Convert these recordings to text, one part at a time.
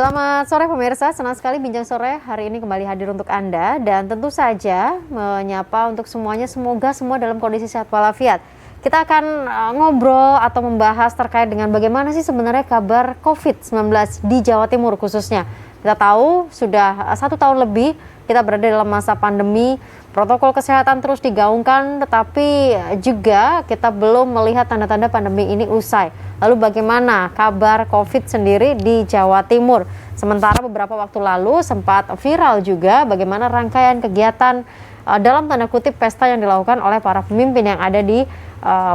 Selamat sore pemirsa, senang sekali Bincang Sore hari ini kembali hadir untuk Anda dan tentu saja menyapa untuk semuanya, semoga semua dalam kondisi sehat walafiat. Kita akan ngobrol atau membahas terkait dengan bagaimana sih sebenarnya kabar COVID-19 di Jawa Timur khususnya. Kita tahu sudah 1 tahun lebih kita berada dalam masa pandemi, protokol kesehatan terus digaungkan, tetapi juga kita belum melihat tanda-tanda pandemi ini usai. Lalu bagaimana kabar COVID sendiri di Jawa Timur? Sementara beberapa waktu lalu sempat viral juga bagaimana rangkaian kegiatan dalam tanda kutip pesta yang dilakukan oleh para pemimpin yang ada di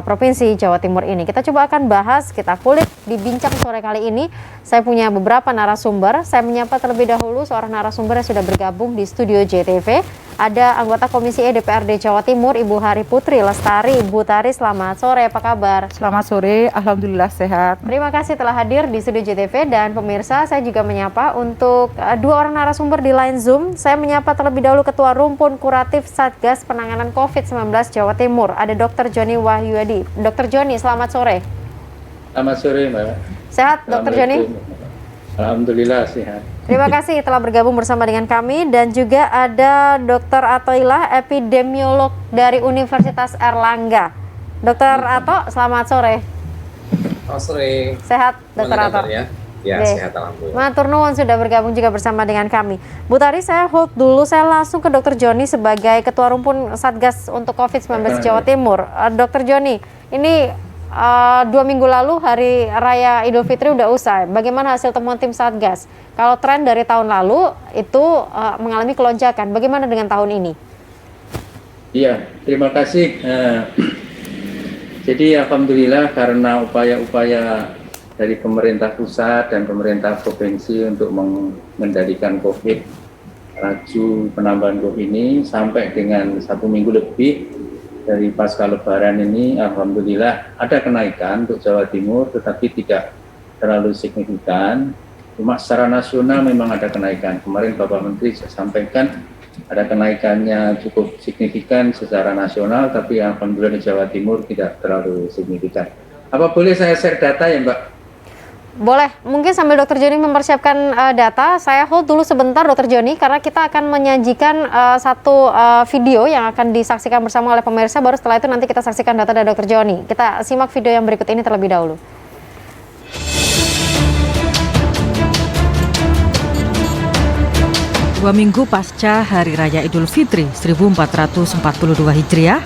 Provinsi Jawa Timur ini. Kita coba akan bahas, kita kulik di Bincang Sore kali ini. Saya punya beberapa narasumber. Saya menyapa terlebih dahulu seorang narasumber yang sudah bergabung di studio JTV. Ada anggota Komisi E DPRD Jawa Timur, Ibu Hari Putri Lestari. Ibu Tari, selamat sore, apa kabar? Selamat sore, alhamdulillah sehat. Terima kasih telah hadir di studio JTV dan pemirsa, saya juga menyapa untuk dua orang narasumber di line Zoom. Saya menyapa terlebih dahulu Ketua Rumpun Kuratif Satgas Penanganan COVID-19 Jawa Timur, ada Dr. Joni Wahyudi. Dr. Joni, selamat sore. Selamat sore, Mbak. Sehat, Dr. Joni? Alhamdulillah sehat. Terima kasih telah bergabung bersama dengan kami dan juga ada Dr. Atoilah, epidemiolog dari Universitas Erlangga. Dr. Ato, selamat sore. Selamat sore. Sehat, Dr. Ato? Ya, sehat alhamdulillah. Matur nuwun sudah bergabung juga bersama dengan kami. Bu Tari, saya hold dulu, saya langsung ke Dr. Joni sebagai Ketua Rumpun Satgas untuk COVID-19 Jawa Timur. Dr. Joni, ini 2 minggu lalu Hari Raya Idul Fitri udah usai. Bagaimana hasil temuan tim Satgas? Kalau tren dari tahun lalu itu mengalami kelonjakan, bagaimana dengan tahun ini? Iya, terima kasih. Jadi alhamdulillah karena upaya-upaya dari pemerintah pusat dan pemerintah provinsi untuk mengendalikan COVID, laju penambahan COVID ini sampai dengan 1 minggu lebih dari pasca Lebaran ini, alhamdulillah ada kenaikan untuk Jawa Timur, tetapi tidak terlalu signifikan. Cuma secara nasional memang ada kenaikan. Kemarin Bapak Menteri saya sampaikan ada kenaikannya cukup signifikan secara nasional, tapi alhamdulillah di Jawa Timur tidak terlalu signifikan. Apa boleh saya share data ya, Mbak? Boleh, mungkin sambil Dr. Joni mempersiapkan data, saya hold dulu sebentar Dr. Joni, karena kita akan menyajikan satu video yang akan disaksikan bersama oleh pemirsa, baru setelah itu nanti kita saksikan data dari Dr. Joni. Kita simak video yang berikut ini terlebih dahulu. Dua minggu pasca Hari Raya Idul Fitri 1442 Hijriah,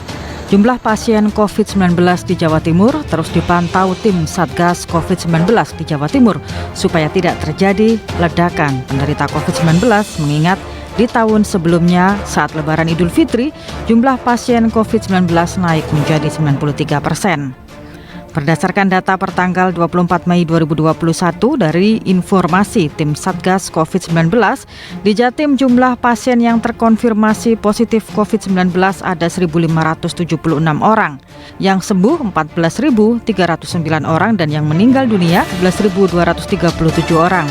jumlah pasien COVID-19 di Jawa Timur terus dipantau tim Satgas COVID-19 di Jawa Timur supaya tidak terjadi ledakan penderita COVID-19, mengingat di tahun sebelumnya saat Lebaran Idul Fitri jumlah pasien COVID-19 naik menjadi 93%. Berdasarkan data pertanggal 24 Mei 2021 dari informasi tim Satgas COVID-19, di Jatim jumlah pasien yang terkonfirmasi positif COVID-19 ada 1.576 orang, yang sembuh 14.309 orang dan yang meninggal dunia 11.237 orang.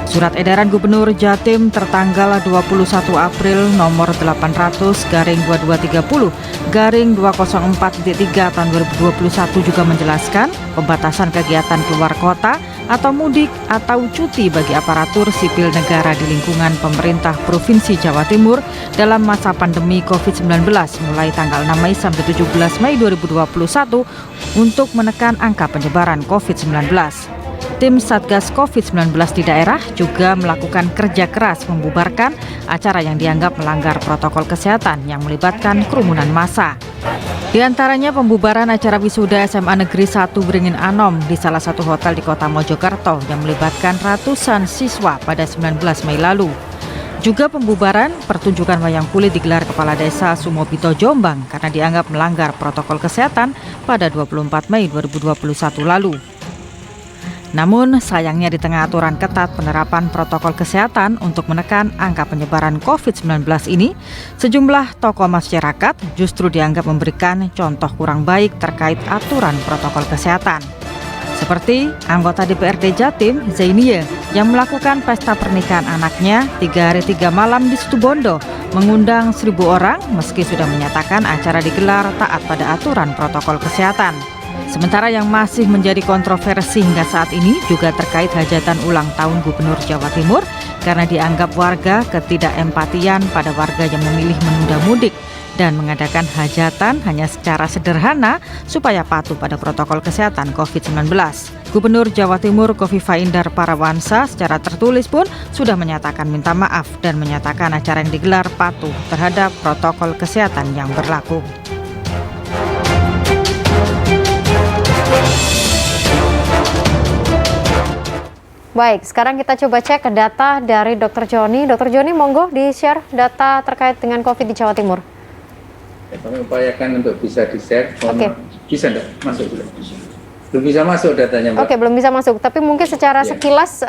Surat edaran Gubernur Jatim tertanggal 21 April nomor 800/2230/204.3 tahun 2021 juga menjelaskan pembatasan kegiatan keluar kota atau mudik atau cuti bagi aparatur sipil negara di lingkungan pemerintah Provinsi Jawa Timur dalam masa pandemi COVID-19 mulai tanggal 6 Mei sampai 17 Mei 2021 untuk menekan angka penyebaran COVID-19. Tim Satgas COVID-19 di daerah juga melakukan kerja keras membubarkan acara yang dianggap melanggar protokol kesehatan yang melibatkan kerumunan massa. Di antaranya pembubaran acara wisuda SMA Negeri 1 Beringin Anom di salah satu hotel di kota Mojokerto yang melibatkan ratusan siswa pada 19 Mei lalu. Juga pembubaran pertunjukan wayang kulit digelar Kepala Desa Sumobito Jombang karena dianggap melanggar protokol kesehatan pada 24 Mei 2021 lalu. Namun sayangnya di tengah aturan ketat penerapan protokol kesehatan untuk menekan angka penyebaran COVID-19 ini, sejumlah tokoh masyarakat justru dianggap memberikan contoh kurang baik terkait aturan protokol kesehatan. Seperti anggota DPRD Jatim, Zainie, yang melakukan pesta pernikahan anaknya 3 hari 3 malam di Situbondo, mengundang 1.000 orang meski sudah menyatakan acara digelar taat pada aturan protokol kesehatan. Sementara yang masih menjadi kontroversi hingga saat ini juga terkait hajatan ulang tahun Gubernur Jawa Timur karena dianggap warga ketidakempatian pada warga yang memilih menunda mudik dan mengadakan hajatan hanya secara sederhana supaya patuh pada protokol kesehatan COVID-19. Gubernur Jawa Timur Khofifah Indar Parawansa secara tertulis pun sudah menyatakan minta maaf dan menyatakan acara yang digelar patuh terhadap protokol kesehatan yang berlaku. Baik, sekarang kita coba cek ke data dari Dr. Joni. Dr. Joni, monggo di-share data terkait dengan COVID di Jawa Timur. Ya, kami upayakan untuk bisa di-share. Oke. Bisa enggak? Masuk dulu. Belum bisa masuk datanya, Mbak. Oke, belum bisa masuk. Tapi mungkin secara sekilas,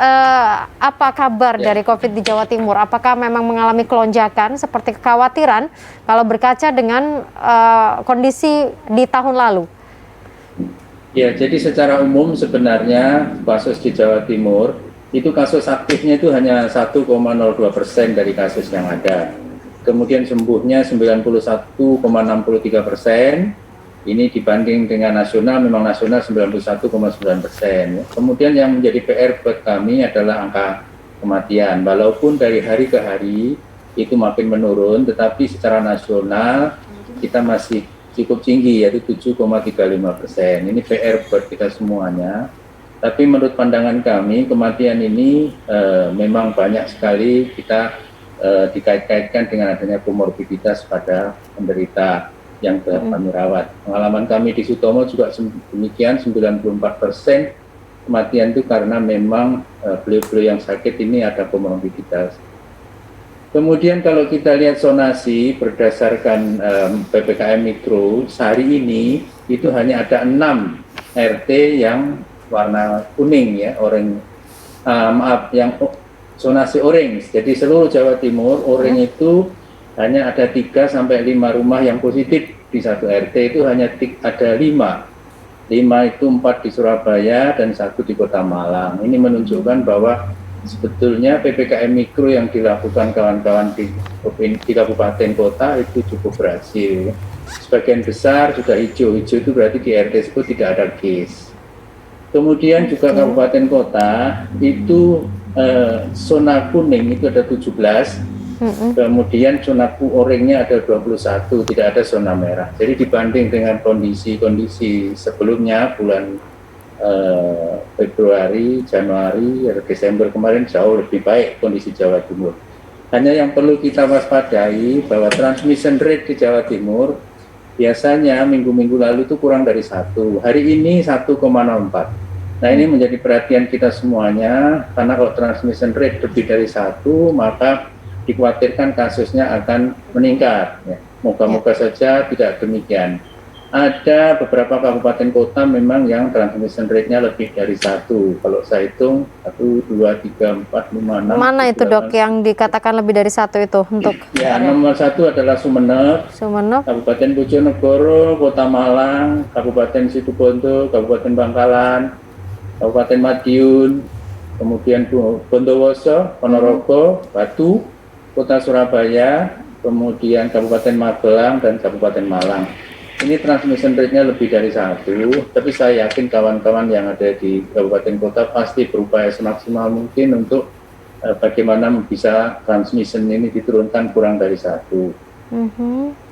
apa kabar dari COVID di Jawa Timur? Apakah memang mengalami kelonjakan seperti kekhawatiran kalau berkaca dengan kondisi di tahun lalu? Ya, jadi secara umum sebenarnya kasus di Jawa Timur itu kasus aktifnya itu hanya 1,02% dari kasus yang ada. Kemudian sembuhnya 91,63%. Ini dibanding dengan nasional, memang nasional 91,9%. Kemudian yang menjadi PR buat kami adalah angka kematian. Walaupun dari hari ke hari itu makin menurun, tetapi secara nasional kita masih cukup tinggi, yaitu 7,35%. Ini PR buat kita semuanya. Tapi menurut pandangan kami, kematian ini memang banyak sekali kita dikait-kaitkan dengan adanya komorbiditas pada penderita yang kami rawat. Pengalaman kami di Sutomo juga demikian, 94% kematian itu karena memang beliau-beliau yang sakit ini ada komorbiditas. Kemudian kalau kita lihat zonasi berdasarkan PPKM Mikro, sehari ini itu hanya ada 6 RT yang warna kuning ya, yang zonasi orange. Jadi seluruh Jawa Timur, orange itu hanya ada 3-5 rumah yang positif di satu RT, itu hanya ada 5. 5 itu 4 di Surabaya dan 1 di Kota Malang. Ini menunjukkan bahwa sebetulnya PPKM Mikro yang dilakukan kawan-kawan di kabupaten kota itu cukup berhasil. Sebagian besar sudah hijau. Hijau itu berarti di RT tersebut tidak ada case. Kemudian juga kabupaten kota itu zona kuning itu ada 17. Kemudian zona oranye ada 21, tidak ada zona merah. Jadi dibanding dengan kondisi sebelumnya bulan Februari, Januari, Desember kemarin jauh lebih baik kondisi Jawa Timur. Hanya yang perlu kita waspadai bahwa transmission rate di Jawa Timur biasanya minggu-minggu lalu itu kurang dari 1. Hari ini 1,04. Nah, ini menjadi perhatian kita semuanya, karena kalau transmission rate lebih dari 1, maka dikhawatirkan kasusnya akan meningkat. Ya. Moga-moga saja tidak demikian. Ada beberapa kabupaten kota memang yang transmission rate-nya lebih dari 1. Kalau saya hitung 1, 2, 3, 4, 5, 6. Mana itu 8. Dok yang dikatakan lebih dari 1 itu untuk? Ya, nomor 1 adalah Sumeneb, Kabupaten Bojonegoro, Kota Malang, Kabupaten Situbondo, Kabupaten Bangkalan, Kabupaten Madiun, kemudian Bondowoso, Ponorogo, Batu, Kota Surabaya, kemudian Kabupaten Magelang dan Kabupaten Malang. Ini transmission rate-nya lebih dari 1, tapi saya yakin kawan-kawan yang ada di kabupaten kota pasti berupaya semaksimal mungkin untuk bagaimana bisa transmission ini diturunkan kurang dari 1.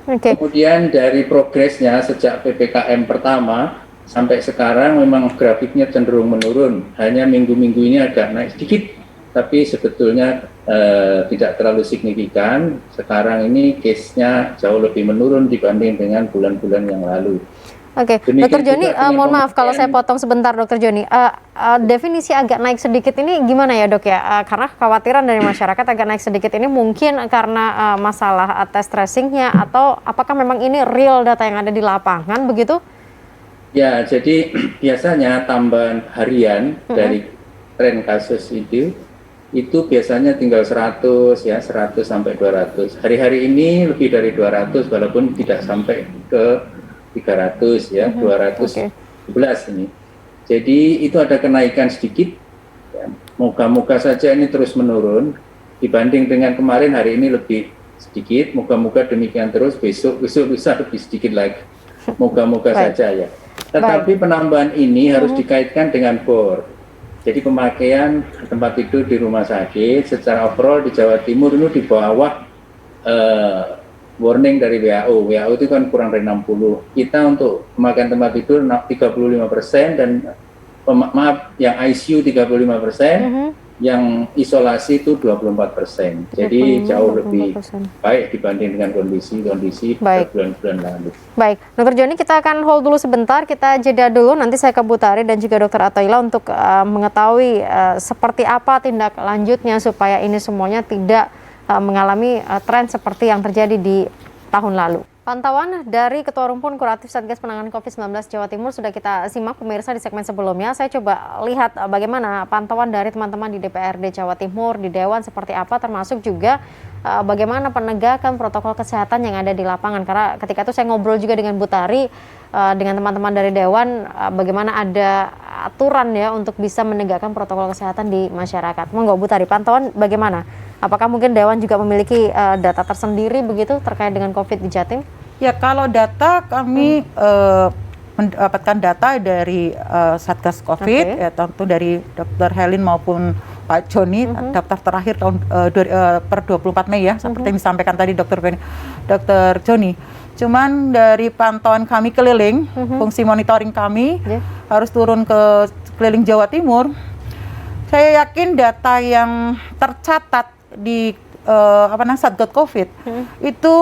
Kemudian dari progresnya sejak PPKM pertama sampai sekarang memang grafiknya cenderung menurun. Hanya minggu-minggu ini agak naik sedikit, tapi sebetulnya tidak terlalu signifikan. Sekarang ini case-nya jauh lebih menurun dibanding dengan bulan-bulan yang lalu. Oke, Dr. Joni, mohon maaf kalau saya potong sebentar, Dr. Joni. Definisi agak naik sedikit ini gimana ya, Dok ya? Karena kekhawatiran dari masyarakat agak naik sedikit ini mungkin karena masalah tes tracing-nya, atau apakah memang ini real data yang ada di lapangan begitu? Ya, jadi biasanya tambahan harian dari tren kasus itu biasanya tinggal 100 ya, 100 sampai 200. Hari-hari ini lebih dari 200 walaupun tidak sampai ke 300 ya, 211 ini. Jadi itu ada kenaikan sedikit. Ya. Moga-moga saja ini terus menurun dibanding dengan kemarin. Hari ini lebih sedikit. Moga-moga demikian terus, besok lusa lebih sedikit lagi. Moga-moga saja ya. Tetapi penambahan ini harus dikaitkan dengan BOR. Jadi pemakaian tempat tidur di rumah sakit secara overall di Jawa Timur ini di bawah warning dari WHO. WHO itu kan kurang dari 60. Kita untuk pemakaian tempat tidur 35% dan yang ICU 35%, yang isolasi itu 24%. Jadi jauh lebih baik dibanding dengan kondisi bulan-bulan lalu. Baik, Dr. Joni, kita akan hold dulu sebentar, kita jeda dulu, nanti saya ke Bu Tari dan juga Dr. Athaila untuk mengetahui seperti apa tindak lanjutnya supaya ini semuanya tidak mengalami tren seperti yang terjadi di tahun lalu. Pantauan dari Ketua Rumpun Kuratif Satgas Penanganan COVID-19 Jawa Timur sudah kita simak pemirsa di segmen sebelumnya. Saya coba lihat bagaimana pantauan dari teman-teman di DPRD Jawa Timur, di Dewan seperti apa, termasuk juga bagaimana penegakan protokol kesehatan yang ada di lapangan. Karena ketika itu saya ngobrol juga dengan Bu Tari, dengan teman-teman dari Dewan, bagaimana ada aturan ya untuk bisa menegakkan protokol kesehatan di masyarakat. Monggo Bu Tari, pantauan bagaimana? Apakah mungkin Dewan juga memiliki data tersendiri begitu terkait dengan COVID di Jatim? Ya, kalau data kami mendapatkan data dari Satgas COVID, ya tentu dari Dr. Helin maupun Pak Joni, daftar terakhir tahun per 24 Mei ya, seperti yang disampaikan tadi Dr. Joni. Cuman dari pantauan kami keliling, fungsi monitoring kami harus turun ke keliling Jawa Timur. Saya yakin data yang tercatat di Satgas COVID itu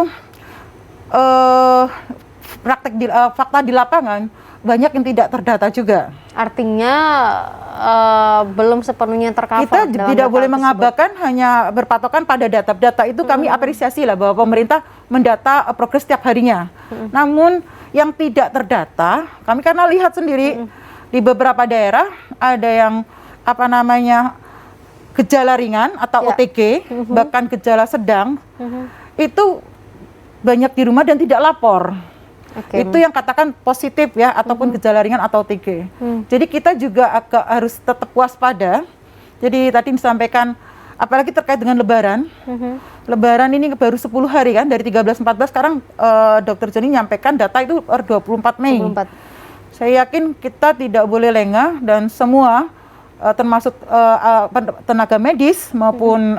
fakta di lapangan banyak yang tidak terdata juga. Artinya belum sepenuhnya tercover. Kita tidak boleh mengabaikan hanya berpatokan pada data itu. Kami apresiasi lah bahwa pemerintah mendata progres setiap harinya. Namun yang tidak terdata, kami karena lihat sendiri di beberapa daerah ada yang gejala ringan atau OTG, bahkan gejala sedang, itu banyak di rumah dan tidak lapor. Itu yang katakan positif ya, ataupun gejala ringan atau OTG. Jadi kita juga harus tetap waspada. Jadi tadi disampaikan, apalagi terkait dengan Lebaran. Lebaran ini baru 10 hari kan, dari 13-14, sekarang Dr. Joni menyampaikan data itu per 24 Mei. 24. Saya yakin kita tidak boleh lengah dan semua termasuk tenaga medis maupun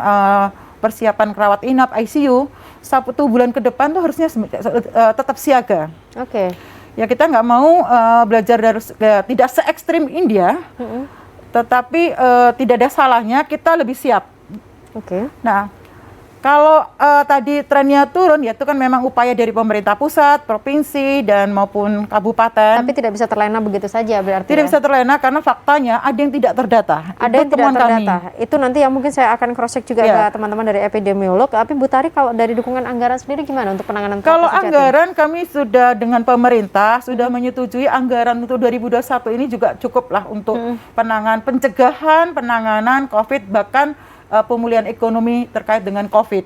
persiapan kerawat inap ICU 1 bulan ke depan tuh harusnya tetap siaga. Ya kita nggak mau belajar dari tidak se ekstrim India, tetapi tidak ada salahnya kita lebih siap. Nah, kalau tadi trennya turun, ya itu kan memang upaya dari pemerintah pusat, provinsi, dan maupun kabupaten. Tapi tidak bisa terlena begitu saja berarti. Tidak bisa terlena karena faktanya ada yang tidak terdata. Ada yang tidak terdata. Itu nanti yang mungkin saya akan cross check juga ke teman-teman dari epidemiolog. Tapi Bu Tari, kalau dari dukungan anggaran sendiri gimana untuk penanganan COVID? Kalau anggaran kami sudah dengan pemerintah sudah menyetujui anggaran untuk 2021 ini juga cukup lah untuk pencegahan, penanganan COVID, bahkan pemulihan ekonomi terkait dengan COVID.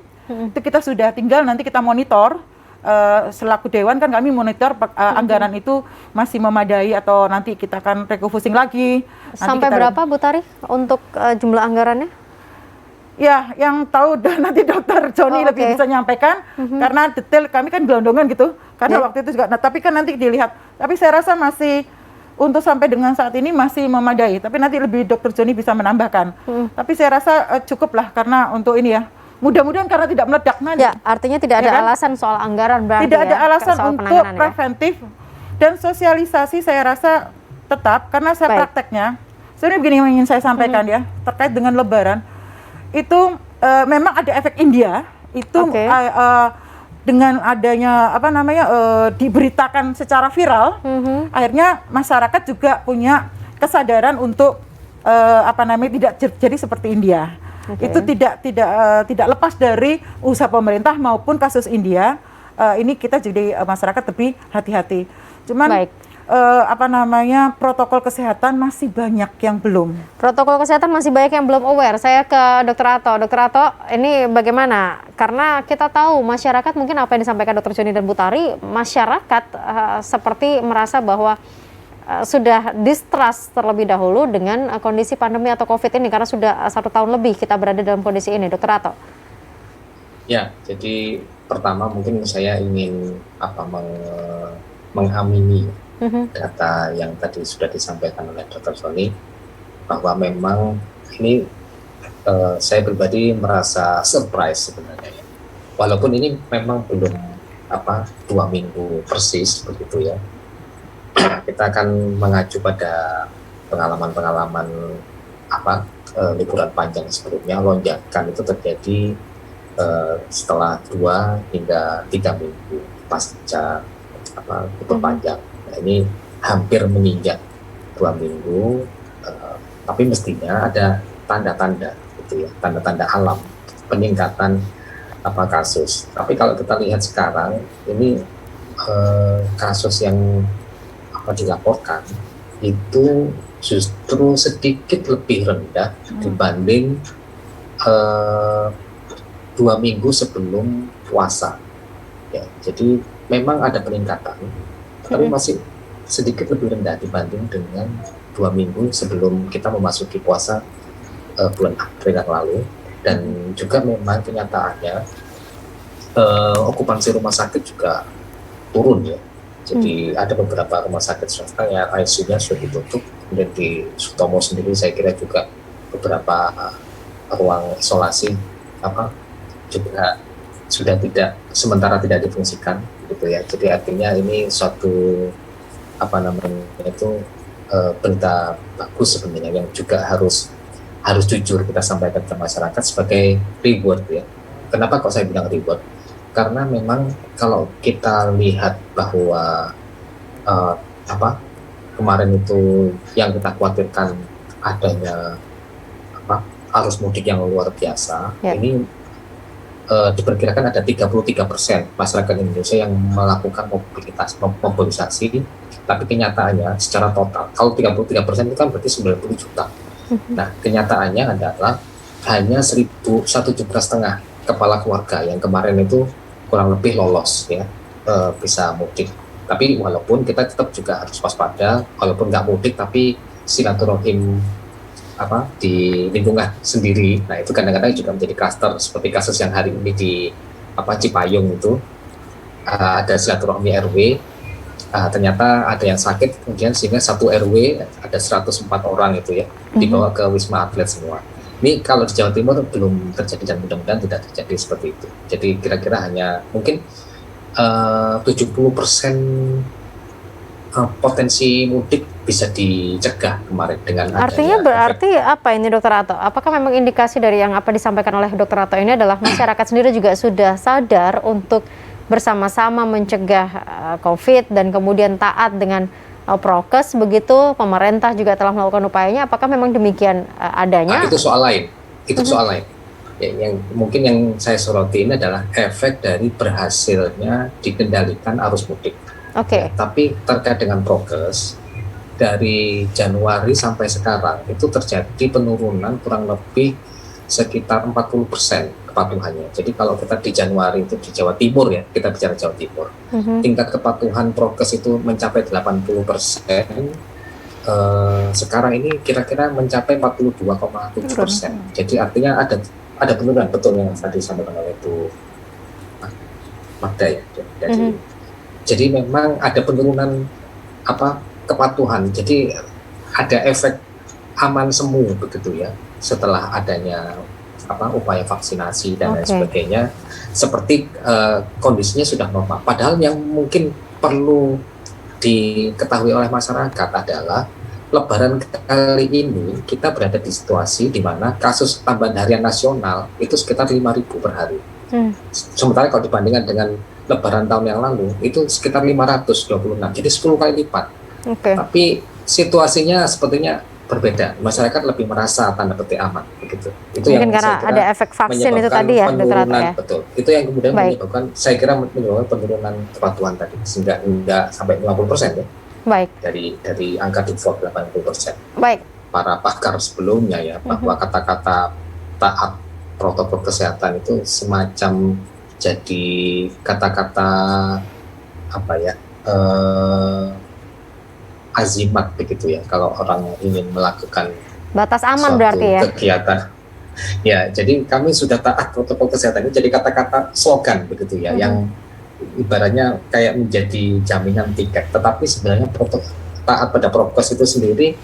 Itu kita sudah tinggal nanti kita monitor, selaku Dewan kan kami monitor anggaran itu masih memadai atau nanti kita akan refocusing lagi. Sampai berapa Bu Tari untuk jumlah anggarannya? Ya, yang tahu nanti Dr. Joni lebih bisa menyampaikan, karena detail kami kan gelondongan gitu, karena waktu itu juga, tapi kan nanti dilihat. Tapi saya rasa masih untuk sampai dengan saat ini masih memadai, tapi nanti lebih Dr. Joni bisa menambahkan. Tapi saya rasa cukup lah, karena untuk ini ya, mudah-mudahan karena tidak meledak nanti. Ya, artinya tidak ada alasan soal anggaran berarti. Tidak ada alasan untuk preventif dan sosialisasi saya rasa tetap, karena saya prakteknya. Sebenarnya begini yang ingin saya sampaikan ya, terkait dengan Lebaran, itu memang ada efek India, itu dengan adanya diberitakan secara viral, akhirnya masyarakat juga punya kesadaran untuk tidak jadi seperti India. Itu tidak lepas dari usaha pemerintah maupun kasus India. Ini kita jadi masyarakat lebih hati-hati. Cuman protokol kesehatan masih banyak yang belum. Protokol kesehatan masih banyak yang belum aware. Saya ke Dr. Ato. Dr. Ato, ini bagaimana? Karena kita tahu masyarakat, mungkin apa yang disampaikan Dr. Joni dan Bu Tari, masyarakat seperti merasa bahwa sudah distrust terlebih dahulu dengan kondisi pandemi atau COVID ini, karena sudah 1 tahun lebih kita berada dalam kondisi ini. Dr. Ato. Ya, jadi pertama mungkin saya ingin mengamini data yang tadi sudah disampaikan oleh Dr. Sony, bahwa memang ini saya pribadi merasa surprise sebenarnya ya. Walaupun ini memang belum 2 minggu persis begitu ya. Kita akan mengacu pada pengalaman-pengalaman liburan panjang sebelumnya. Lonjakan itu terjadi setelah 2 hingga 3 minggu pasca libur panjang. Nah, ini hampir menginjak 2 minggu, tapi mestinya ada tanda-tanda gitu ya, tanda-tanda alam peningkatan kasus. Tapi kalau kita lihat sekarang ini kasus yang dilaporkan itu justru sedikit lebih rendah dibanding 2 minggu sebelum puasa ya. Jadi memang ada peningkatan, tapi masih sedikit lebih rendah dibanding dengan 2 minggu sebelum kita memasuki puasa bulan April yang lalu. Dan juga memang kenyataannya okupansi rumah sakit juga turun ya. Jadi ada beberapa rumah sakit swasta yang ICU-nya sudah ditutup, kemudian di Sutomo sendiri saya kira juga beberapa ruang isolasi juga sudah sementara tidak difungsikan gitu ya. Jadi artinya ini suatu berita bagus sebenarnya, yang juga harus jujur kita sampaikan ke masyarakat sebagai reward ya. Kenapa kok saya bilang reward? Karena memang kalau kita lihat bahwa kemarin itu yang kita khawatirkan adanya arus mudik yang luar biasa, ini diperkirakan ada 33% masyarakat Indonesia yang melakukan mobilisasi, tapi kenyataannya secara total, kalau 33% itu kan berarti 90 juta. Nah, kenyataannya adalah hanya 1,5 juta kepala keluarga yang kemarin itu kurang lebih lolos ya, bisa mudik. Tapi walaupun kita tetap juga harus waspada, walaupun nggak mudik tapi silaturahim di lingkungan sendiri. Nah, itu kadang-kadang juga menjadi klaster, seperti kasus yang hari ini di Cipayung itu, ada silaturahmi RW, ternyata ada yang sakit, kemudian sehingga satu RW ada 104 orang itu ya dibawa ke Wisma Atlet semua. Ini kalau di Jawa Timur belum terjadi, dan mudah-mudahan tidak terjadi seperti itu. Jadi kira-kira hanya mungkin 70% potensi mudik bisa dicegah kemarin dengan artinya berarti apa ini Dr. Ato? Apakah memang indikasi dari yang apa disampaikan oleh Dr. Ato ini adalah masyarakat sendiri juga sudah sadar untuk bersama-sama mencegah COVID dan kemudian taat dengan prokes, begitu pemerintah juga telah melakukan upayanya? Apakah memang demikian adanya? Itu soal lain. Soal lain. Yang mungkin yang saya soroti ini adalah efek dari berhasilnya dikendalikan arus mudik. Oke. Tapi terkait dengan prokes, dari Januari sampai sekarang itu terjadi penurunan kurang lebih sekitar 40% kepatuhannya. Jadi kalau kita di Januari itu di Jawa Timur ya, kita bicara Jawa Timur, tingkat kepatuhan prokes itu mencapai 80%. Sekarang ini kira-kira mencapai 42,7%. Jadi artinya ada penurunan, betul yang tadi disampaikan oleh Bu Magda ya. Jadi memang ada penurunan kepatuhan. Jadi ada efek aman semu begitu ya, setelah adanya upaya vaksinasi dan lain sebagainya, seperti kondisinya sudah normal. Padahal yang mungkin perlu diketahui oleh masyarakat adalah Lebaran kali ini kita berada di situasi di mana kasus tambahan harian nasional itu sekitar 5.000 per hari. Sementara kalau dibandingkan dengan Lebaran tahun yang lalu itu sekitar 526, jadi 10 kali lipat. Tapi situasinya sepertinya berbeda. Masyarakat lebih merasa tanda petik aman begitu. Itu mungkin yang karena ada efek vaksin itu tadi ya, Dr. Ato ya. Betul. Itu yang kemudian menyebabkan, saya kira menyebabkan penurunan kepatuhan tadi sehingga tidak sampai 50% ya. Baik. Dari angka default 80%. Baik. Para pakar sebelumnya ya, bahwa kata-kata taat protokol kesehatan itu semacam jadi kata-kata azimat begitu ya, kalau orang ingin melakukan batas aman berarti ya kegiatan ya. Jadi kami sudah taat protokol kesehatan itu jadi kata-kata slogan begitu ya, yang ibaratnya kayak menjadi jaminan tiket. Tetapi sebenarnya taat pada prokes itu sendiri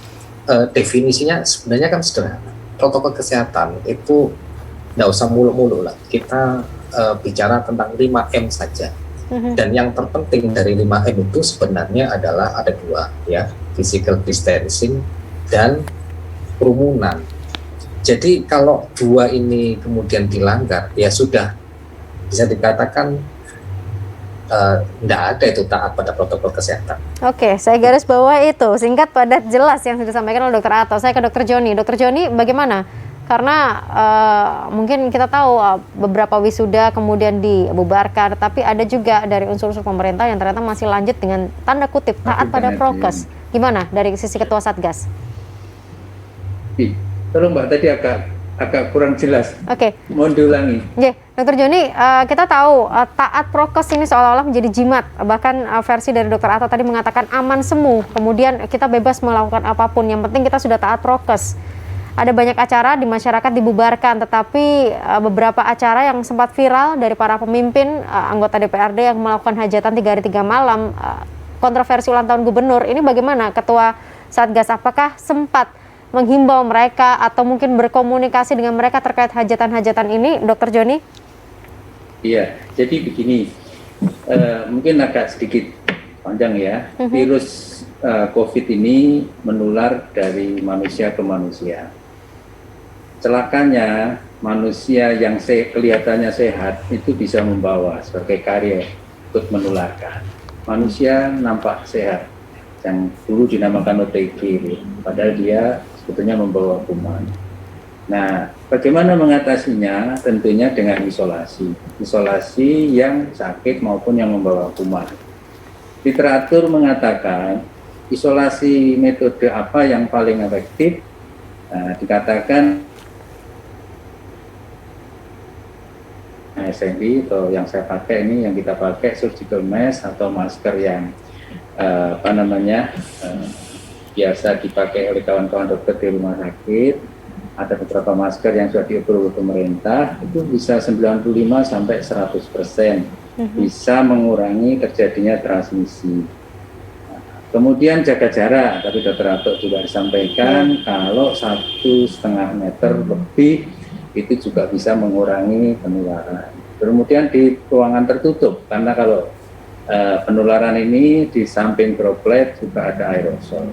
definisinya sebenarnya kan sederhana. Protokol kesehatan itu nggak usah muluk-muluk lah. Kita bicara tentang 5M saja. Dan yang terpenting dari 5M itu sebenarnya adalah ada 2 ya, physical distancing dan kerumunan. Jadi kalau 2 ini kemudian dilanggar, ya sudah bisa dikatakan tidak ada itu taat pada protokol kesehatan. Oke, saya garis bawah itu singkat, padat, jelas yang sudah disampaikan oleh Dr. Ato. Saya ke Dr. Joni. Dr. Joni, bagaimana? Karena mungkin kita tahu beberapa wisuda kemudian dibubarkan, tapi ada juga dari unsur-unsur pemerintah yang ternyata masih lanjut dengan tanda kutip taat pada prokes. Gimana dari sisi Ketua Satgas? Tolong Mbak, tadi agak kurang jelas. Oke. Mohon diulangi. Dr. Joni, kita tahu taat prokes ini seolah-olah menjadi jimat. Bahkan versi dari Dr. Ato tadi mengatakan aman semu. Kemudian kita bebas melakukan apapun. Yang penting kita sudah taat prokes. Ada banyak acara di masyarakat dibubarkan, tetapi beberapa acara yang sempat viral dari para pemimpin anggota DPRD yang melakukan hajatan 3 hari 3 malam, kontroversi ulang tahun gubernur. Ini bagaimana Ketua Satgas? Apakah sempat menghimbau mereka atau mungkin berkomunikasi dengan mereka terkait hajatan-hajatan ini, Dr. Joni? Iya, jadi begini, mungkin agak sedikit panjang ya. Virus COVID ini menular dari manusia ke manusia. Celakanya, manusia yang kelihatannya sehat itu bisa membawa sebagai karier untuk menularkan. Manusia nampak sehat, yang dulu dinamakan OTG, padahal dia sebetulnya membawa kuman. Nah, bagaimana mengatasinya? Tentunya dengan isolasi. Isolasi yang sakit maupun yang membawa kuman. Literatur mengatakan isolasi metode apa yang paling efektif? Nah, dikatakan SNI atau yang saya pakai ini, yang kita pakai surgical mask atau masker yang biasa dipakai oleh kawan-kawan dokter di rumah sakit. Ada beberapa masker yang sudah di-approve pemerintah, itu bisa 95 sampai 100% bisa mengurangi terjadinya transmisi. Kemudian jaga jarak, tadi Dr. Ato juga disampaikan kalau 1,5 meter lebih itu juga bisa mengurangi penularan. Kemudian di ruangan tertutup, karena kalau penularan ini di samping droplet juga ada aerosol.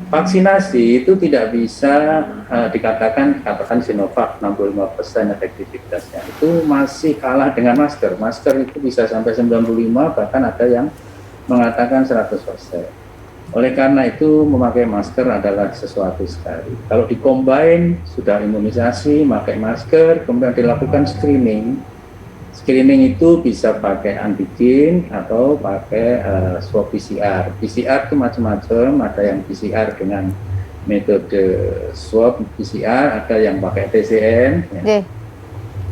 Vaksinasi itu tidak bisa dikatakan Sinovac 65% efektivitasnya. Itu masih kalah dengan masker. Masker itu bisa sampai 95, bahkan ada yang mengatakan 100%. Oleh karena itu memakai masker adalah sesuatu sekali. Kalau di-combine, sudah imunisasi, pakai masker, kemudian dilakukan screening. Screening itu bisa pakai antigen atau pakai swab PCR. PCR itu macam-macam, ada yang PCR dengan metode swab PCR, ada yang pakai TCM. Ya.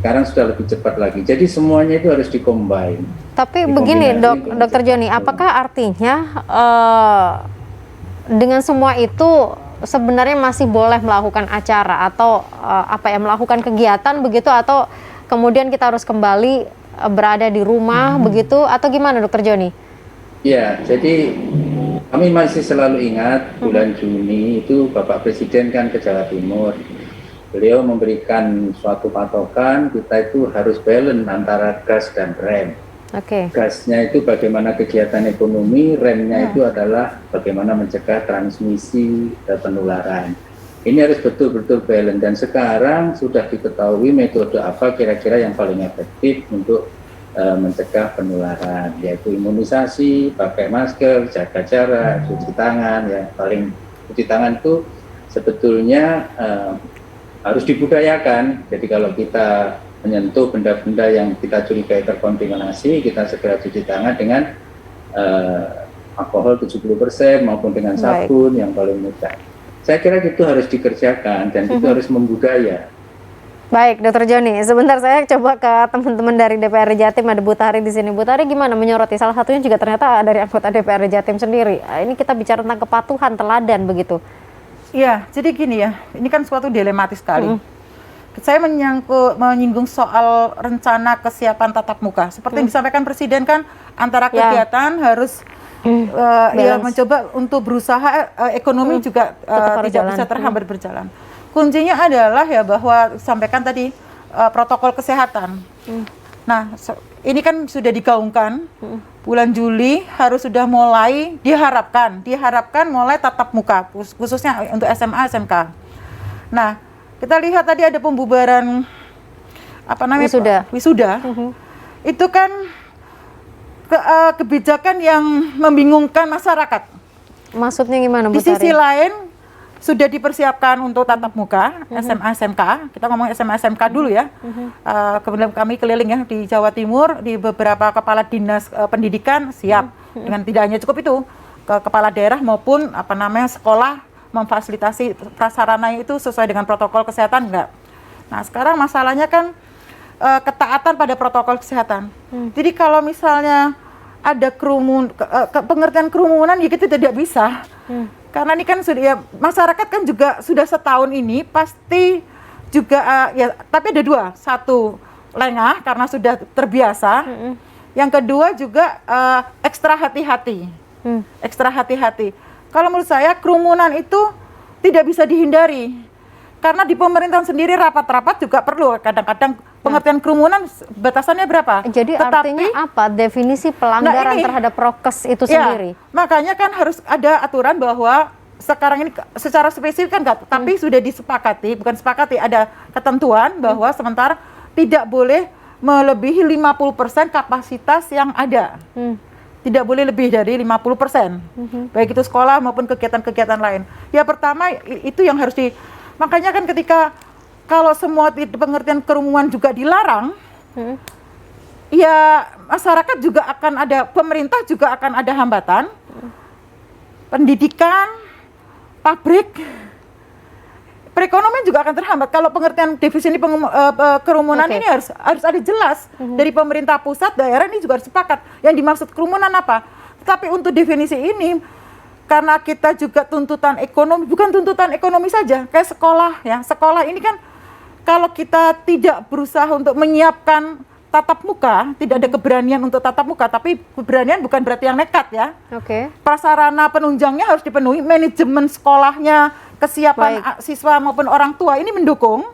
Sekarang sudah lebih cepat lagi. Jadi semuanya itu harus di-combine. Tapi begini Dr. Joni, apakah artinya dengan semua itu sebenarnya masih boleh melakukan acara atau melakukan kegiatan begitu, atau kemudian kita harus kembali berada di rumah begitu, atau gimana Dr. Joni? Ya, jadi kami masih selalu ingat bulan Juni itu Bapak Presiden kan ke Jawa Timur. Beliau memberikan suatu patokan, kita itu harus balance antara gas dan rem. Gasnya itu bagaimana kegiatan ekonomi, remnya itu adalah bagaimana mencegah transmisi dan penularan. Ini harus betul-betul balance, dan sekarang sudah diketahui metode apa kira-kira yang paling efektif untuk mencegah penularan, yaitu imunisasi, pakai masker, jaga jarak, cuci tangan. Ya, paling cuci tangan itu sebetulnya harus dibudayakan. Jadi kalau kita menyentuh benda-benda yang kita curigai terkontaminasi, kita segera cuci tangan dengan alkohol 70% maupun dengan sabun yang paling mudah. Saya kira itu harus dikerjakan dan itu harus membudaya. Baik, Dr. Joni. Sebentar saya coba ke teman-teman dari DPRD Jatim, ada Bu Tari di sini. Bu Tari gimana menyoroti? Salah satunya juga ternyata dari anggota DPRD Jatim sendiri. Ini kita bicara tentang kepatuhan, teladan begitu. Iya, jadi gini ya, ini kan suatu dilematis sekali. saya menyinggung soal rencana kesiapan tatap muka. Seperti yang disampaikan Presiden kan, antara kegiatan harus ya mencoba untuk berusaha ekonomi juga tidak bisa terhambat berjalan. Kuncinya adalah ya bahwa sampaikan tadi protokol kesehatan. Nah, ini kan sudah digaungkan bulan Juli harus sudah mulai diharapkan mulai tatap muka khususnya untuk SMA SMK. Nah, kita lihat tadi ada pembubaran wisuda. Itu kan kebijakan yang membingungkan masyarakat. Maksudnya gimana, Bu Di sisi Sari? lain sudah dipersiapkan untuk tatap muka SMA SMK. Kita ngomong SMA SMK dulu ya. Kemudian kami keliling ya di Jawa Timur, di beberapa kepala dinas pendidikan siap dengan tidak hanya cukup itu, ke kepala daerah maupun sekolah memfasilitasi prasarana itu sesuai dengan protokol kesehatan enggak. Nah, sekarang masalahnya kan ketaatan pada protokol kesehatan. Jadi kalau misalnya ada pengertian kerumunan ya kita tidak bisa. Karena ini kan sudah ya, masyarakat kan juga sudah setahun ini pasti juga ya, tapi ada dua, satu lengah karena sudah terbiasa, yang kedua juga ekstra hati-hati. Kalau menurut saya kerumunan itu tidak bisa dihindari, karena di pemerintahan sendiri rapat-rapat juga perlu kadang-kadang pengertian kerumunan batasannya berapa. Jadi artinya apa definisi pelanggaran terhadap prokes itu sendiri? Makanya kan harus ada aturan bahwa sekarang ini secara spesifik kan enggak, tapi sudah disepakati, bukan sepakati, ada ketentuan bahwa sementara tidak boleh melebihi 50% kapasitas yang ada. Tidak boleh lebih dari 50%. Baik itu sekolah maupun kegiatan-kegiatan lain. Ya pertama itu yang harus makanya kan ketika kalau semua pengertian kerumunan juga dilarang, ya masyarakat juga akan ada, pemerintah juga akan ada hambatan, pendidikan, pabrik, perekonomian juga akan terhambat. Kalau pengertian definisi kerumunan ini harus ada jelas dari pemerintah pusat, daerah ini juga harus sepakat. Yang dimaksud kerumunan apa? Tapi untuk definisi ini, karena kita juga tuntutan ekonomi, bukan tuntutan ekonomi saja, kayak sekolah ya. Sekolah ini kan kalau kita tidak berusaha untuk menyiapkan tatap muka, tidak ada keberanian untuk tatap muka, tapi keberanian bukan berarti yang nekat ya. Prasarana penunjangnya harus dipenuhi, manajemen sekolahnya, kesiapan siswa maupun orang tua ini mendukung,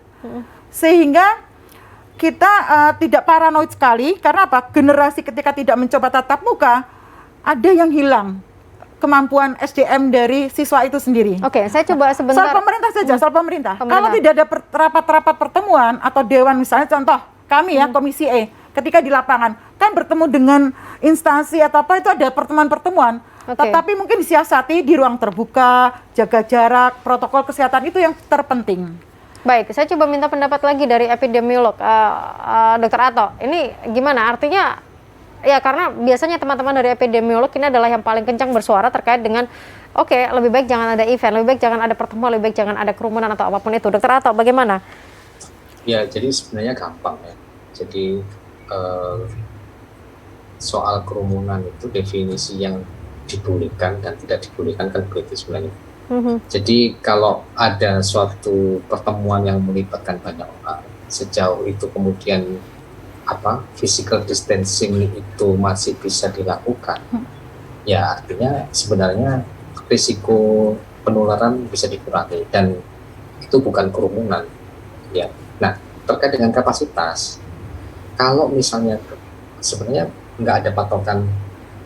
sehingga kita tidak paranoid sekali, karena apa? Generasi ketika tidak mencoba tatap muka, ada yang hilang kemampuan SDM dari siswa itu sendiri. Saya coba sebentar. Soal pemerintah saja, soal pemerintah. Kalau tidak ada rapat-rapat pertemuan atau dewan misalnya, contoh kami ya Komisi E, ketika di lapangan kan bertemu dengan instansi atau apa itu ada pertemuan-pertemuan. Tetapi mungkin disiasati di ruang terbuka, jaga jarak, protokol kesehatan itu yang terpenting. Baik, saya coba minta pendapat lagi dari epidemiolog, Dr. Ato. Ini gimana? Artinya ya karena biasanya teman-teman dari epidemiolog ini adalah yang paling kencang bersuara terkait dengan lebih baik jangan ada event, lebih baik jangan ada pertemuan, lebih baik jangan ada kerumunan atau apapun itu. Dr. Ato, bagaimana? Ya, jadi sebenarnya gampang ya. Jadi soal kerumunan itu definisi yang dibolehkan dan tidak dibolehkan kan begitu sebenarnya. Jadi kalau ada suatu pertemuan yang melibatkan banyak orang, sejauh itu kemudian physical distancing itu masih bisa dilakukan, ya artinya sebenarnya risiko penularan bisa dikurangi dan itu bukan kerumunan. Ya, nah terkait dengan kapasitas, kalau misalnya sebenarnya nggak ada patokan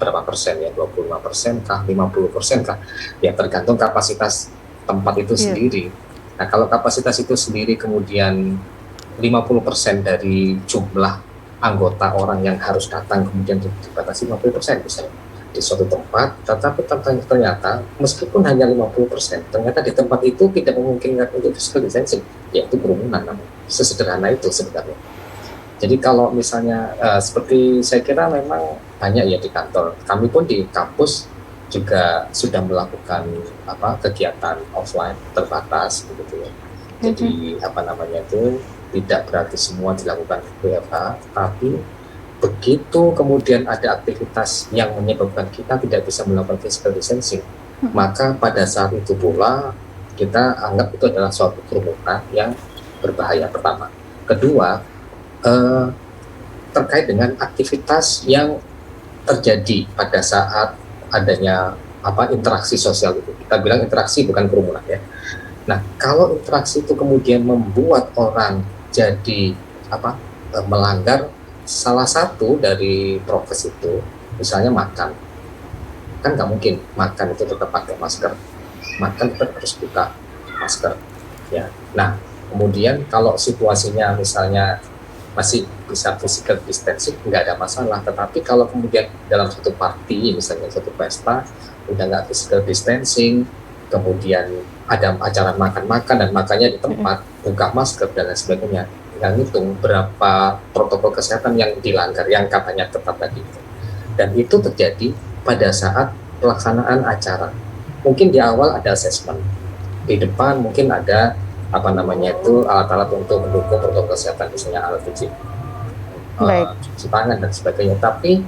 berapa persen ya, 25% kah, 50% kah, ya tergantung kapasitas tempat itu sendiri. Nah kalau kapasitas itu sendiri kemudian 50% dari jumlah anggota orang yang harus datang kemudian dibatasi 50% misalnya di suatu tempat, tetapi ternyata meskipun hanya 50%, ternyata di tempat itu tidak memungkinkan untuk physical distancing, yaitu kerumunan namanya. Sesederhana itu sebenarnya. Jadi kalau misalnya seperti saya kira memang banyak ya di kantor, kami pun di kampus juga sudah melakukan kegiatan offline terbatas begitu ya. Jadi tidak berarti semua dilakukan WFH, tapi begitu kemudian ada aktivitas yang menyebabkan kita tidak bisa melakukan physical distancing, maka pada saat itu pula kita anggap itu adalah suatu kerumunan yang berbahaya pertama. Kedua, terkait dengan aktivitas yang terjadi pada saat adanya interaksi sosial itu. Kita bilang interaksi bukan kerumunan ya. Nah, kalau interaksi itu kemudian membuat orang jadi melanggar salah satu dari prokes itu, misalnya makan, kan nggak mungkin makan itu tetap pakai masker, makan tetap harus buka masker ya. Nah, kemudian kalau situasinya misalnya masih bisa physical distancing, nggak ada masalah. Tetapi kalau kemudian dalam satu party, misalnya satu pesta, udah nggak physical distancing, kemudian ada acara makan-makan dan makannya di tempat, buka masker dan lain sebagainya, nggak ngitung berapa protokol kesehatan yang dilanggar, yang katanya tetap tadi. Dan itu terjadi pada saat pelaksanaan acara. Mungkin di awal ada assessment, di depan mungkin ada alat-alat untuk mendukung protokol kesehatan, misalnya alat cuci tangan dan sebagainya. Tapi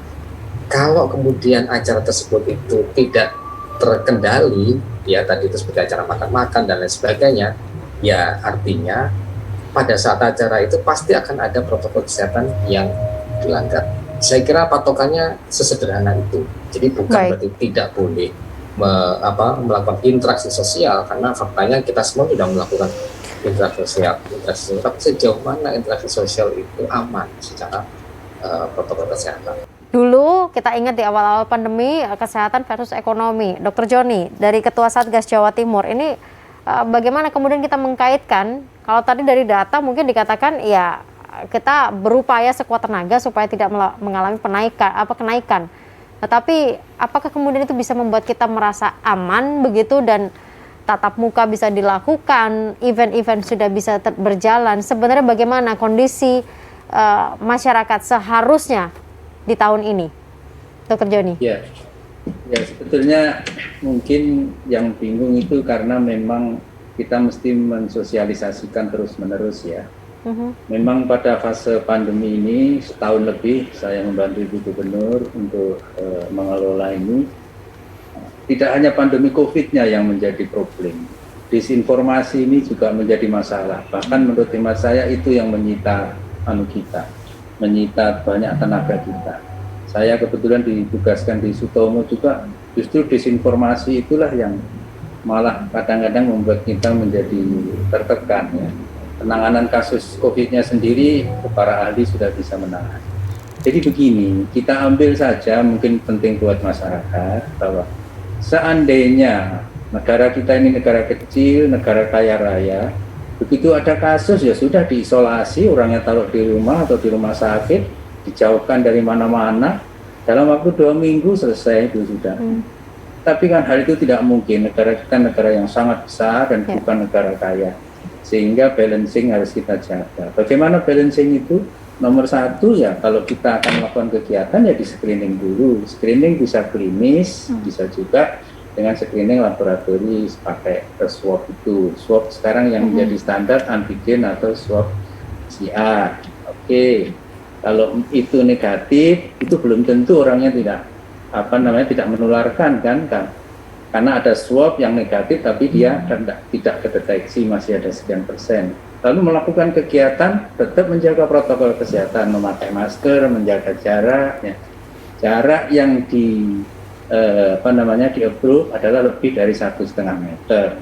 kalau kemudian acara tersebut itu tidak terkendali, ya tadi itu seperti acara makan-makan dan lain sebagainya, ya artinya pada saat acara itu pasti akan ada protokol kesehatan yang dilanggar. Saya kira patokannya sesederhana itu. Jadi bukan berarti tidak boleh melakukan interaksi sosial, karena faktanya kita semua sudah melakukan interaksi sosial. Tapi sejauh mana interaksi sosial itu aman secara protokol kesehatan? Dulu kita ingat di awal-awal pandemi, kesehatan versus ekonomi. Dr. Joni, dari Ketua Satgas Jawa Timur, ini bagaimana kemudian kita mengkaitkan, kalau tadi dari data mungkin dikatakan ya kita berupaya sekuat tenaga supaya tidak mengalami kenaikan. Tetapi apakah kemudian itu bisa membuat kita merasa aman begitu dan tatap muka bisa dilakukan, event-event sudah bisa berjalan. Sebenarnya bagaimana kondisi masyarakat seharusnya di tahun ini, Dr. Joni? Ya, sebetulnya mungkin yang bingung itu karena memang kita mesti mensosialisasikan terus-menerus ya. Memang pada fase pandemi ini setahun lebih saya membantu Ibu Gubernur untuk mengelola ini. Tidak hanya pandemi COVID-nya yang menjadi problem, disinformasi ini juga menjadi masalah. Bahkan menurut hemat saya itu yang menyita menyita banyak tenaga kita. Saya kebetulan ditugaskan di Sutomo juga, justru disinformasi itulah yang malah kadang-kadang membuat kita menjadi tertekan ya. Penanganan kasus COVID-nya sendiri, para ahli sudah bisa menangani. Jadi begini, kita ambil saja mungkin penting buat masyarakat bahwa seandainya negara kita ini negara kecil, negara kaya raya, begitu ada kasus ya sudah diisolasi, orangnya taruh di rumah atau di rumah sakit, dijauhkan dari mana-mana, dalam waktu 2 minggu selesai itu sudah. Tapi kan hal itu tidak mungkin, negara kita negara yang sangat besar dan bukan negara kaya. Sehingga balancing harus kita jaga. Bagaimana balancing itu? Nomor 1 ya, kalau kita akan melakukan kegiatan ya di screening dulu. Screening bisa klinis, bisa juga dengan screening laboratoris pakai swab itu. Swab sekarang yang menjadi standar antigen atau swab PCR. Oke. Kalau itu negatif, itu belum tentu orangnya tidak menularkan kan? Karena ada swab yang negatif tapi dia tidak kedeteksi, masih ada sekian persen. Lalu melakukan kegiatan tetap menjaga protokol kesehatan, memakai masker, menjaga jarak. Ya. Jarak yang di-approve adalah lebih dari 1,5 meter.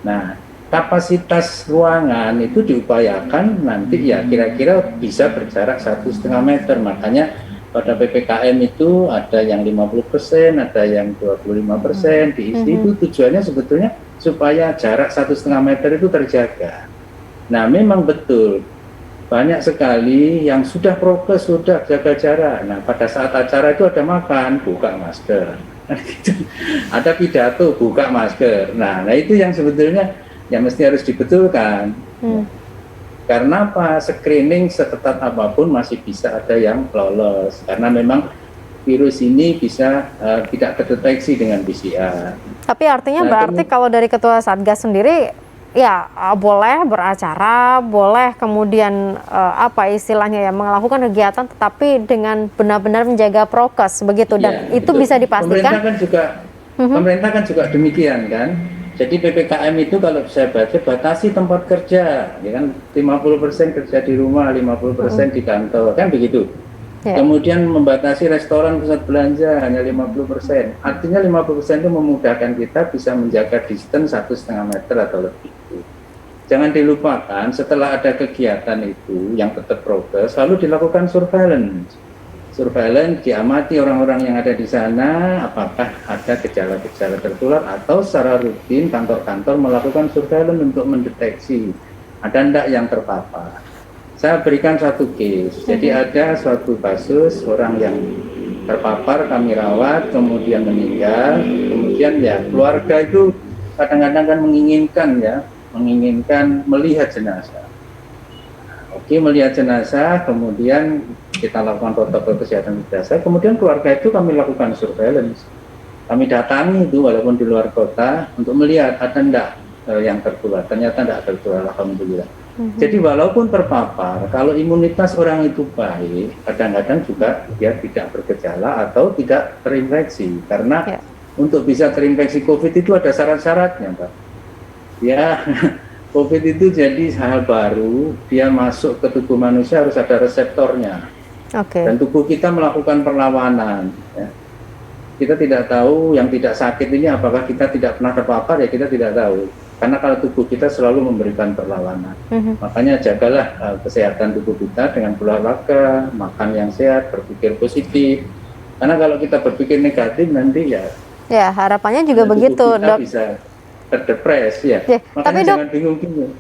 Nah, kapasitas ruangan itu diupayakan nanti ya kira-kira bisa berjarak 1,5 meter. Makanya pada PPKM itu ada yang 50%, ada yang 25% diisi. Itu tujuannya sebetulnya supaya jarak 1,5 meter itu terjaga. Nah, memang betul banyak sekali yang sudah prokes, sudah jaga jarak. Nah, pada saat acara itu ada makan, buka masker. Ada pidato, buka masker. Nah, itu yang sebetulnya yang mesti harus dibetulkan. Karena apa? Screening seketat apapun masih bisa ada yang lolos. Karena memang virus ini bisa tidak terdeteksi dengan PCR. Tapi artinya berarti kalau dari Ketua Satgas sendiri, ya boleh beracara, boleh kemudian istilahnya ya melakukan kegiatan, tetapi dengan benar-benar menjaga prokes begitu. Dan itu bisa dipastikan. Pemerintah kan juga demikian kan. Jadi PPKM itu kalau saya baca batasi tempat kerja, ya kan 50% kerja di rumah, 50% di kantor, kan begitu. Ya. Kemudian membatasi restoran, pusat belanja hanya 50%. Artinya 50% itu memudahkan kita bisa menjaga distance 1,5 meter atau lebih. Jangan dilupakan setelah ada kegiatan itu yang tetap progres, lalu dilakukan surveillance. Surveillance, diamati orang-orang yang ada di sana, apakah ada gejala-gejala tertular, atau secara rutin kantor-kantor melakukan surveillance untuk mendeteksi ada enggak yang terpapar. Saya berikan satu case, jadi ada suatu kasus orang yang terpapar, kami rawat, kemudian meninggal, kemudian ya keluarga itu kadang-kadang kan menginginkan melihat jenazah. Oke, melihat jenazah, kemudian kita lakukan protokol kesehatan jenazah, kemudian keluarga itu kami lakukan surveillance. Kami datangi itu walaupun di luar kota untuk melihat ada enggak yang tertular. Ternyata enggak tertular, alhamdulillah. Jadi walaupun terpapar, kalau imunitas orang itu baik, kadang-kadang juga dia tidak bergejala atau tidak terinfeksi. Karena untuk bisa terinfeksi COVID itu ada syarat-syaratnya, Pak. Ya, COVID itu jadi hal baru, dia masuk ke tubuh manusia harus ada reseptornya. Dan tubuh kita melakukan perlawanan. Ya. Kita tidak tahu yang tidak sakit ini apakah kita tidak pernah terpapar, ya kita tidak tahu. Karena kalau tubuh kita selalu memberikan perlawanan. Makanya jagalah kesehatan tubuh kita dengan berolahraga, makan yang sehat, berpikir positif. Karena kalau kita berpikir negatif nanti ya harapannya juga begitu, kita Dok. bisa terdepres ya. Makanya tapi, Dok, jangan bingung-bingung.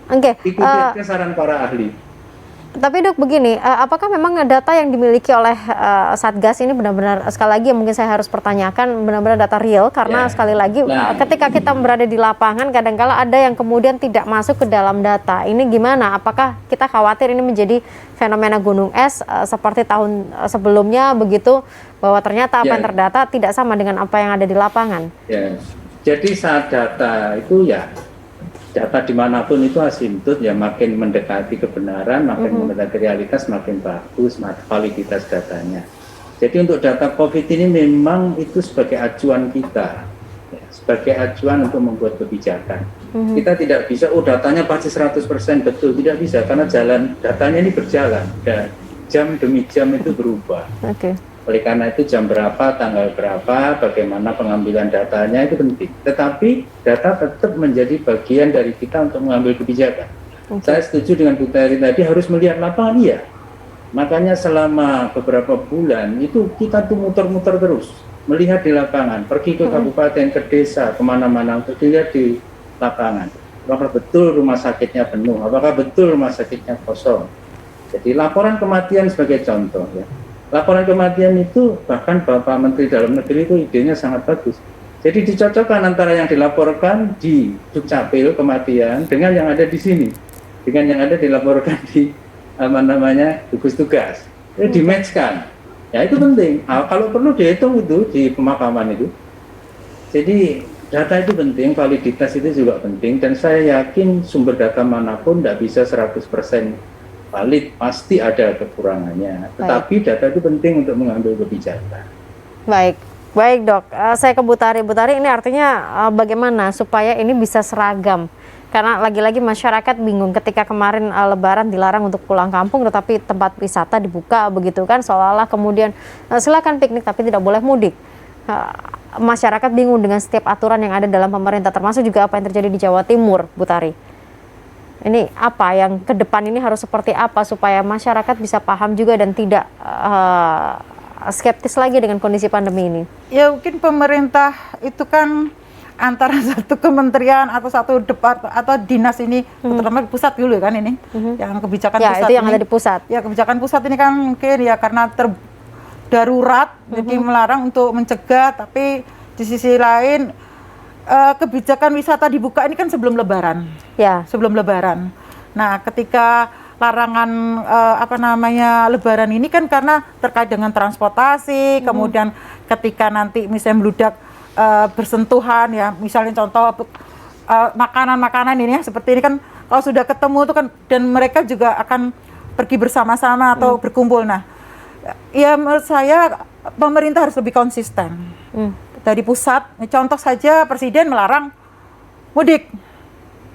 Ikuti aja saran para ahli. Tapi Dok begini, apakah memang data yang dimiliki oleh Satgas ini benar-benar, sekali lagi mungkin saya harus pertanyakan, benar-benar data real, karena sekali lagi ketika kita berada di lapangan kadang-kala ada yang kemudian tidak masuk ke dalam data. Ini gimana? Apakah kita khawatir ini menjadi fenomena gunung es seperti tahun sebelumnya begitu, bahwa ternyata apa yang terdata tidak sama dengan apa yang ada di lapangan? Jadi saat data itu data dimanapun itu asimptot, ya makin mendekati kebenaran, makin mendekati realitas, makin bagus validitas datanya. Jadi untuk data COVID ini memang itu sebagai acuan kita, sebagai acuan untuk membuat kebijakan. Kita tidak bisa, datanya pasti 100% betul, tidak bisa, karena datanya ini berjalan, dan jam demi jam itu berubah. Oleh karena itu jam berapa, tanggal berapa, bagaimana pengambilan datanya itu penting. Tetapi data tetap menjadi bagian dari kita untuk mengambil kebijakan. Saya setuju dengan Bu Teri tadi, harus melihat lapangan, iya. Makanya selama beberapa bulan itu kita tuh muter-muter terus, melihat di lapangan, pergi ke kabupaten, ke desa, kemana-mana untuk dilihat di lapangan. Apakah betul rumah sakitnya penuh, apakah betul rumah sakitnya kosong. Jadi laporan kematian sebagai contoh ya. Laporan kematian itu bahkan Bapak Menteri Dalam Negeri itu idenya sangat bagus. Jadi dicocokkan antara yang dilaporkan di Dukcapil kematian dengan yang ada di sini, dengan yang ada dilaporkan di gugus tugas. Jadi di-match-kan. Ya itu penting. Kalau perlu dihitung itu di pemakaman itu. Jadi data itu penting, validitas itu juga penting, dan saya yakin sumber data manapun tidak bisa 100% valid, pasti ada kekurangannya. Tetapi data itu penting untuk mengambil kebijakan. Baik Dok. Saya ke Bu Tari. Bu Tari, ini artinya bagaimana supaya ini bisa seragam? Karena lagi-lagi masyarakat bingung ketika kemarin Lebaran dilarang untuk pulang kampung, tetapi tempat wisata dibuka begitu kan, seolah-olah kemudian silakan piknik tapi tidak boleh mudik. Masyarakat bingung dengan setiap aturan yang ada dalam pemerintah, termasuk juga apa yang terjadi di Jawa Timur, Bu Tari. Ini apa yang ke depan ini harus seperti apa supaya masyarakat bisa paham juga dan tidak skeptis lagi dengan kondisi pandemi ini? Ya mungkin pemerintah itu kan antara satu kementerian atau satu atau dinas ini, terutama pusat dulu kan ini, yang kebijakan pusat itu yang ada di pusat. Ya kebijakan pusat ini kan mungkin ya karena darurat, jadi melarang untuk mencegah, tapi di sisi lain kebijakan wisata dibuka ini kan sebelum Lebaran. Sebelum Lebaran. Nah, ketika larangan Lebaran ini kan karena terkait dengan transportasi, kemudian ketika nanti misalnya meludak bersentuhan ya, misalnya contoh makanan-makanan ini ya, seperti ini kan kalau sudah ketemu itu kan, dan mereka juga akan pergi bersama-sama atau berkumpul. Nah, ya menurut saya pemerintah harus lebih konsisten. Dari pusat, contoh saja Presiden melarang mudik.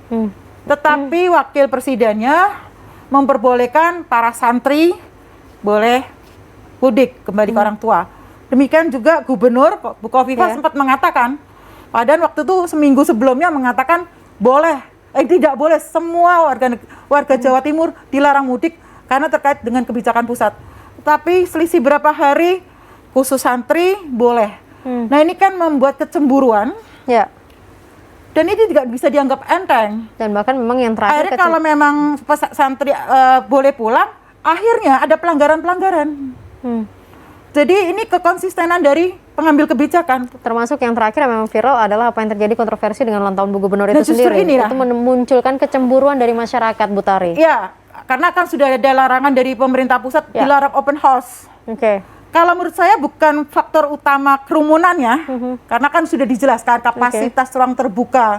Hmm. Tetapi wakil presidennya memperbolehkan para santri boleh mudik kembali ke orang tua. Demikian juga Gubernur Bu Khofifah sempat mengatakan, padahal waktu itu seminggu sebelumnya mengatakan tidak boleh semua warga Jawa Timur dilarang mudik karena terkait dengan kebijakan pusat. Tapi selisih berapa hari khusus santri boleh. Nah ini kan membuat kecemburuan. Ya. Dan ini tidak bisa dianggap enteng. Dan bahkan memang yang terakhir Akhirnya kalau memang santri boleh pulang, akhirnya ada pelanggaran-pelanggaran. Jadi ini kekonsistenan dari pengambil kebijakan. termasuk yang terakhir yang memang viral adalah apa yang terjadi kontroversi dengan ulang tahun Bu Gubernur Nah, itu justru sendiri. inilah. Itu memunculkan kecemburuan dari masyarakat, Bu Tari. Ya, karena kan sudah ada larangan dari pemerintah pusat dilarang open house. Oke. Kalau menurut saya bukan faktor utama kerumunannya, karena kan sudah dijelaskan kapasitas ruang terbuka,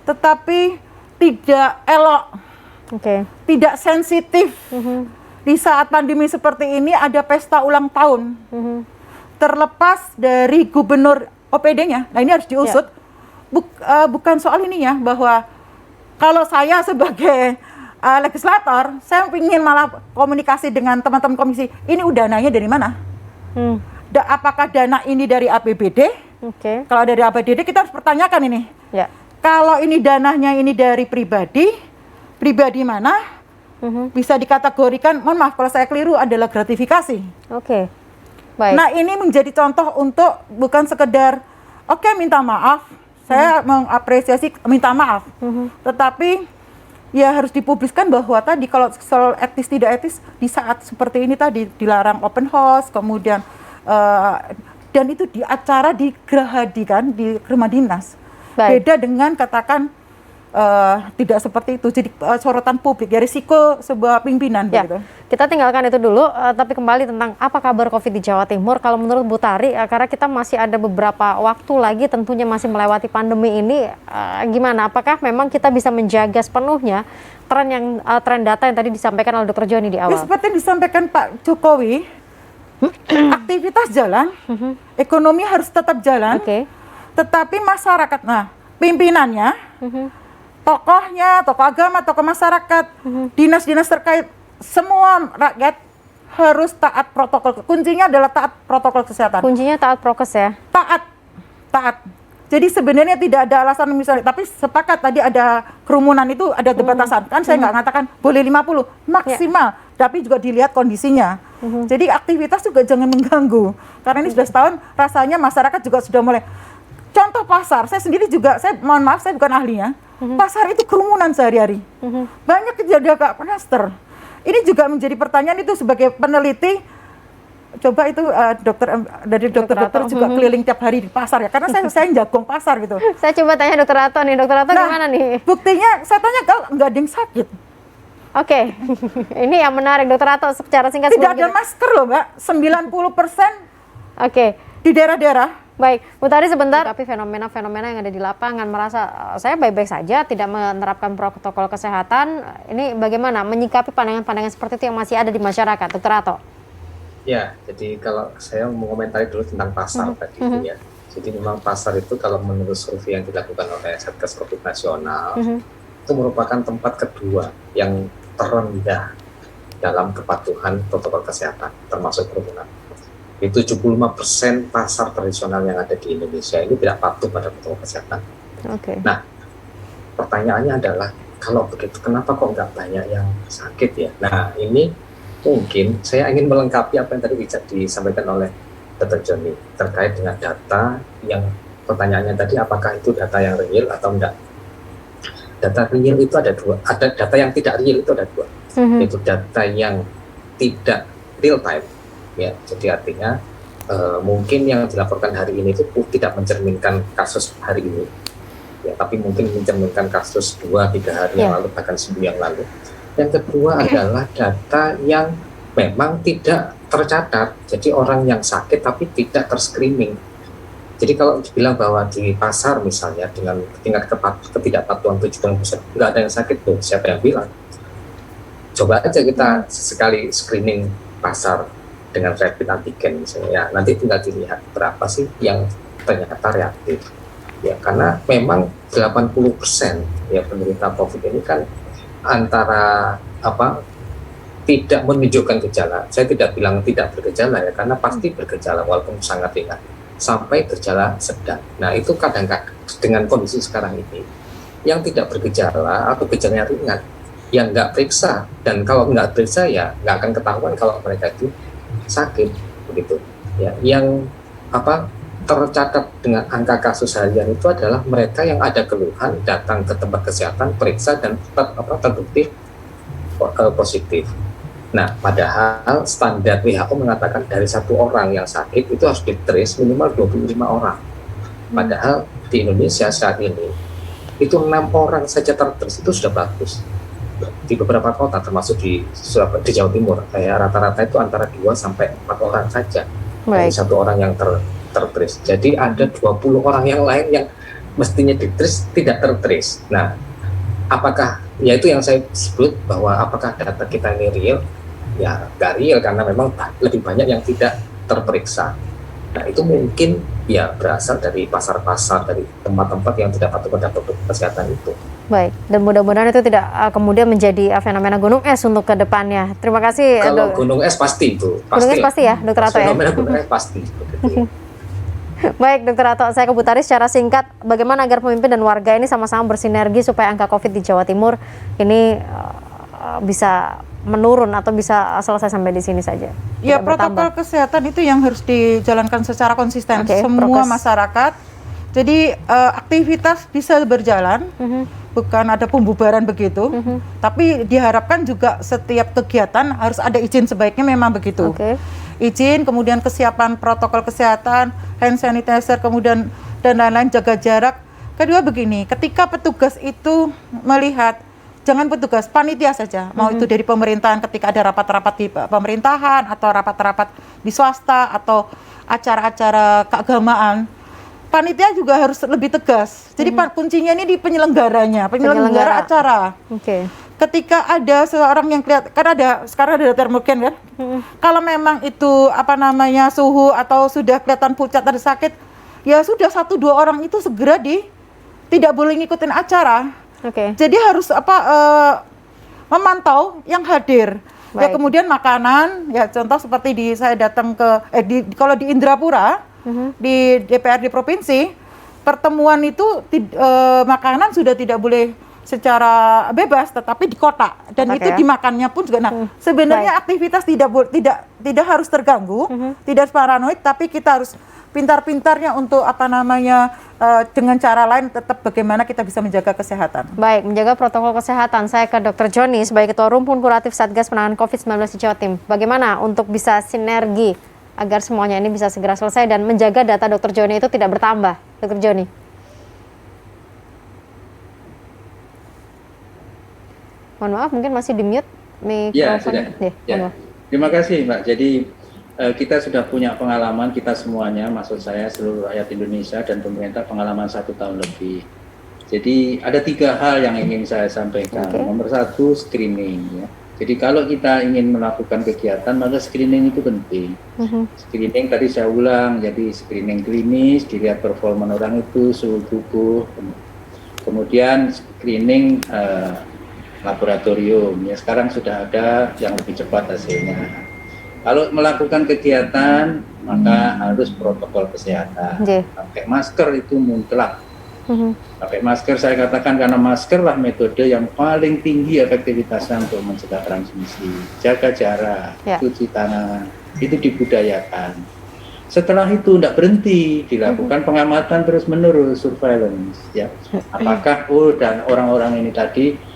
tetapi tidak elok, tidak sensitif. Di saat pandemi seperti ini ada pesta ulang tahun, terlepas dari gubernur OPD-nya, nah ini harus diusut. Bukan soal ini ya, bahwa kalau saya sebagai legislator, saya ingin malah komunikasi dengan teman-teman komisi, ini dananya dari mana? Apakah dana ini dari APBD? Kalau dari APBD kita harus pertanyakan ini. Kalau ini dananya ini dari pribadi mana? Bisa dikategorikan, mohon maaf kalau saya keliru, adalah gratifikasi. Baik. Nah ini menjadi contoh untuk bukan sekedar minta maaf, saya mengapresiasi minta maaf, tetapi ya harus dipubliskan bahwa tadi kalau soal etis tidak etis di saat seperti ini tadi dilarang open house, kemudian dan itu di acara di Gerahadi kan, di rumah dinas. Beda dengan katakan tidak seperti itu, jadi sorotan publik, ya risiko sebuah pimpinan begitu. Kita tinggalkan itu dulu, tapi kembali tentang apa kabar COVID di Jawa Timur. Kalau menurut Bu Tari, karena kita masih ada beberapa waktu lagi tentunya masih melewati pandemi ini, gimana? Apakah memang kita bisa menjaga sepenuhnya tren data yang tadi disampaikan oleh Dr. Joni di awal? Seperti yang disampaikan Pak Jokowi, aktivitas jalan, ekonomi harus tetap jalan, tetapi masyarakat, pimpinannya, tokohnya, tokoh agama, tokoh masyarakat, dinas-dinas terkait, semua rakyat harus taat protokol. Kuncinya adalah taat protokol kesehatan. Kuncinya taat prokes ya? Taat. Jadi sebenarnya tidak ada alasan misalnya, tapi sepakat tadi ada kerumunan itu ada batasan. Kan saya nggak mengatakan boleh 50, maksimal, tapi juga dilihat kondisinya. Jadi aktivitas juga jangan mengganggu. Karena ini sudah setahun, rasanya masyarakat juga sudah mulai. Contoh pasar, saya sendiri juga, saya mohon maaf, saya bukan ahlinya. Pasar itu kerumunan sehari-hari. Banyak kejadian klaster. Ini juga menjadi pertanyaan itu sebagai peneliti. Coba itu dokter juga keliling tiap hari di pasar ya. Karena saya jagong pasar gitu. Saya coba tanya Dokter Ato nih, Dokter Ato gimana nih? Buktinya saya tanya kalau nggak ada yang sakit. Ini yang menarik Dokter Ato secara singkat. Tidak ada masker loh Mbak, 90% di daerah-daerah. Baik, Bu Tari sebentar. Tapi fenomena-fenomena yang ada di lapangan merasa saya baik-baik saja, tidak menerapkan protokol kesehatan. Ini bagaimana menyikapi pandangan-pandangan seperti itu yang masih ada di masyarakat, Dokter Ato? Ya, jadi kalau saya mau komentari dulu tentang pasar tadi itu ya. Jadi memang pasar itu kalau menurut survei yang dilakukan oleh Satgas Covid Nasional, itu merupakan tempat kedua yang terendah dalam kepatuhan protokol kesehatan, termasuk kerumunan. 75% pasar tradisional yang ada di Indonesia ini tidak patuh pada protokol kesehatan. Nah, pertanyaannya adalah kalau begitu kenapa kok nggak banyak yang sakit ya? Nah, ini mungkin saya ingin melengkapi apa yang tadi disampaikan oleh Dr. Joni terkait dengan data yang pertanyaannya tadi apakah itu data yang real atau enggak. Data real itu ada dua, ada data yang tidak real itu ada dua, yaitu data yang tidak real time. Ya, jadi artinya mungkin yang dilaporkan hari ini itu tidak mencerminkan kasus hari ini, ya, tapi mungkin mencerminkan kasus 2-3 hari yang lalu bahkan seminggu yang lalu. Yang kedua adalah data yang memang tidak tercatat, jadi orang yang sakit tapi tidak terscreening. Jadi kalau dibilang bahwa di pasar misalnya dengan tingkat ketidakpatuhan 70%, nggak ada yang sakit tuh, siapa yang bilang? Coba aja kita sekali screening pasar dengan rapid antigen misalnya, ya, nanti tinggal dilihat berapa sih yang ternyata reaktif. Ya, karena memang 80% ya penderita COVID ini kan antara tidak menunjukkan gejala. Saya tidak bilang tidak bergejala ya, karena pasti bergejala walaupun sangat ringan sampai bergejala sedang. Nah, itu kadang-kadang dengan kondisi sekarang ini yang tidak bergejala atau gejalanya ringan, yang nggak periksa, dan kalau nggak periksa ya nggak akan ketahuan kalau mereka itu sakit begitu. Ya, yang tercatat dengan angka kasus harian itu adalah mereka yang ada keluhan datang ke tempat kesehatan, periksa dan terbukti positif. Nah, padahal standar WHO mengatakan dari 1 orang yang sakit itu harus di-trace minimal 25 orang. Padahal di Indonesia saat ini itu 6 orang saja ter-trace itu sudah bagus. Di beberapa kota termasuk di Jawa Timur, kayak rata-rata itu antara 2 sampai 4 orang saja. Dari 1 orang yang tertrace. Jadi ada 20 orang yang lain yang mestinya ditrace tidak tertrace. Nah, apakah ya itu yang saya sebut bahwa apakah data kita ini real? Ya nggak real, karena memang lebih banyak yang tidak terperiksa. Nah, itu mungkin ya berasal dari pasar-pasar, dari tempat-tempat yang tidak patuh pada protokol kesehatan itu. Baik, dan mudah-mudahan itu tidak kemudian menjadi fenomena gunung es untuk ke depannya. Terima kasih. Kalau gunung es pasti itu. Gunung es pasti ya, Dokter Ato ya? Fenomena gunung es pasti. Baik, Dokter Ato, saya ke Bu Tari secara singkat, bagaimana agar pemimpin dan warga ini sama-sama bersinergi supaya angka COVID di Jawa Timur ini bisa menurun atau bisa selesai sampai di sini saja? Ya, protokol kesehatan itu yang harus dijalankan secara konsisten semua masyarakat. Jadi aktivitas bisa berjalan, bukan ada pembubaran begitu, tapi diharapkan juga setiap kegiatan harus ada izin, sebaiknya memang begitu. Izin, kemudian kesiapan protokol kesehatan, hand sanitizer, kemudian dan lain-lain, jaga jarak. Kedua begini, ketika petugas itu melihat, jangan petugas, panitia saja, mau itu dari pemerintahan ketika ada rapat-rapat di pemerintahan atau rapat-rapat di swasta atau acara-acara keagamaan, panitia juga harus lebih tegas. Jadi kuncinya ini di penyelenggaranya, penyelenggara acara. Ketika ada seorang yang kelihatan, kan sekarang ada termogen kan, kalau memang itu suhu atau sudah kelihatan pucat atau sakit, ya sudah 1-2 orang itu segera tidak boleh ngikutin acara. Jadi harus memantau yang hadir. Ya, kemudian makanan, ya contoh seperti saya datang ke kalau di Indrapura, di DPRD provinsi, pertemuan itu makanan sudah tidak boleh secara bebas, tetapi di kotak, dan itu dimakannya pun juga. Nah, sebenarnya aktivitas tidak harus terganggu, tidak paranoid, tapi kita harus pintar-pintarnya untuk dengan cara lain tetap bagaimana kita bisa menjaga kesehatan. Baik, menjaga protokol kesehatan. Saya ke Dr. Joni sebagai Ketua Rumpun Kuratif Satgas Penanganan COVID-19 di Jawa Timur. Bagaimana untuk bisa sinergi agar semuanya ini bisa segera selesai dan menjaga data Dr. Joni itu tidak bertambah, Dr. Joni? Mohon maaf, mungkin masih di mute mikrofon. Ya, sudah. Ya. Terima kasih, Mbak. Jadi kita sudah punya pengalaman, kita semuanya, maksud saya seluruh rakyat Indonesia dan pemerintah, pengalaman 1 tahun lebih. Jadi ada 3 hal yang ingin saya sampaikan. Nomor 1, screening. Ya. Jadi kalau kita ingin melakukan kegiatan, maka screening itu penting. Screening tadi saya ulang, jadi screening klinis, dilihat performa orang itu, suhu tubuh, kemudian screening laboratorium, ya sekarang sudah ada yang lebih cepat hasilnya. Kalau melakukan kegiatan, maka harus protokol kesehatan. Pakai masker itu mutlak. Pakai masker, saya katakan, karena masker lah metode yang paling tinggi efektivitasnya untuk mencegah transmisi. Jaga jarak, cuci tangan, itu dibudayakan. Setelah itu tidak berhenti, dilakukan pengamatan terus-menerus, surveillance. Ya, apakah dan orang-orang ini tadi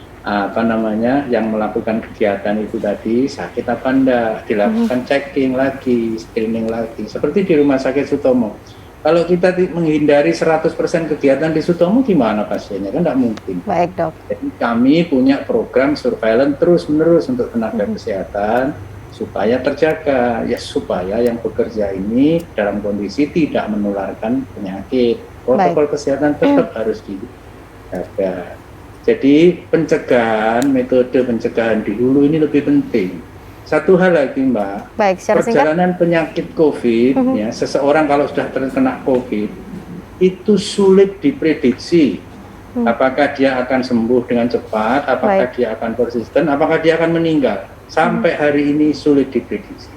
yang melakukan kegiatan itu tadi sakit apa enggak, dilakukan checking lagi, screening lagi, seperti di Rumah Sakit Sutomo. Kalau kita menghindari 100% kegiatan di Sutomo, gimana pasiennya? Kan tidak mungkin. Baik, Dok. Jadi kami punya program surveillance terus-menerus untuk tenaga kesehatan supaya terjaga, ya supaya yang bekerja ini dalam kondisi tidak menularkan penyakit. Protokol kesehatan tetap harus dijaga. Jadi pencegahan, metode pencegahan di hulu ini lebih penting. Satu hal lagi, Mbak, perjalanan penyakit COVID, ya seseorang kalau sudah terkena COVID, itu sulit diprediksi. Apakah dia akan sembuh dengan cepat, apakah dia akan persisten, apakah dia akan meninggal. Sampai hari ini sulit diprediksi.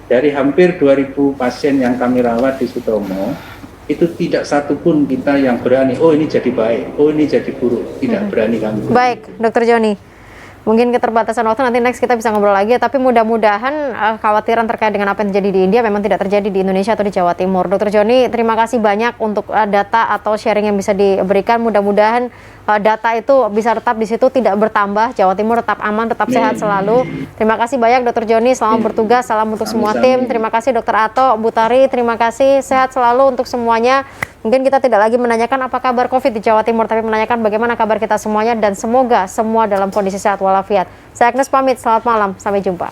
Dari hampir 2.000 pasien yang kami rawat di Sutomo, itu tidak satupun kita yang berani, oh ini jadi baik, oh ini jadi buruk. Tidak berani kami. Baik, Dr. Joni. Mungkin keterbatasan waktu, nanti next kita bisa ngobrol lagi, tapi mudah-mudahan kekhawatiran terkait dengan apa yang terjadi di India memang tidak terjadi di Indonesia atau di Jawa Timur. Dr. Joni, terima kasih banyak untuk data atau sharing yang bisa diberikan. Mudah-mudahan data itu bisa tetap di situ, tidak bertambah. Jawa Timur tetap aman, tetap sehat selalu. Terima kasih banyak Dr. Joni, selamat bertugas, salam untuk semua tim. Terima kasih Dr. Ato, Bu Tari, terima kasih, sehat selalu untuk semuanya. Mungkin kita tidak lagi menanyakan apa kabar COVID di Jawa Timur, tapi menanyakan bagaimana kabar kita semuanya, dan semoga semua dalam kondisi sehat walafiat. Saya Agnes pamit, selamat malam, sampai jumpa.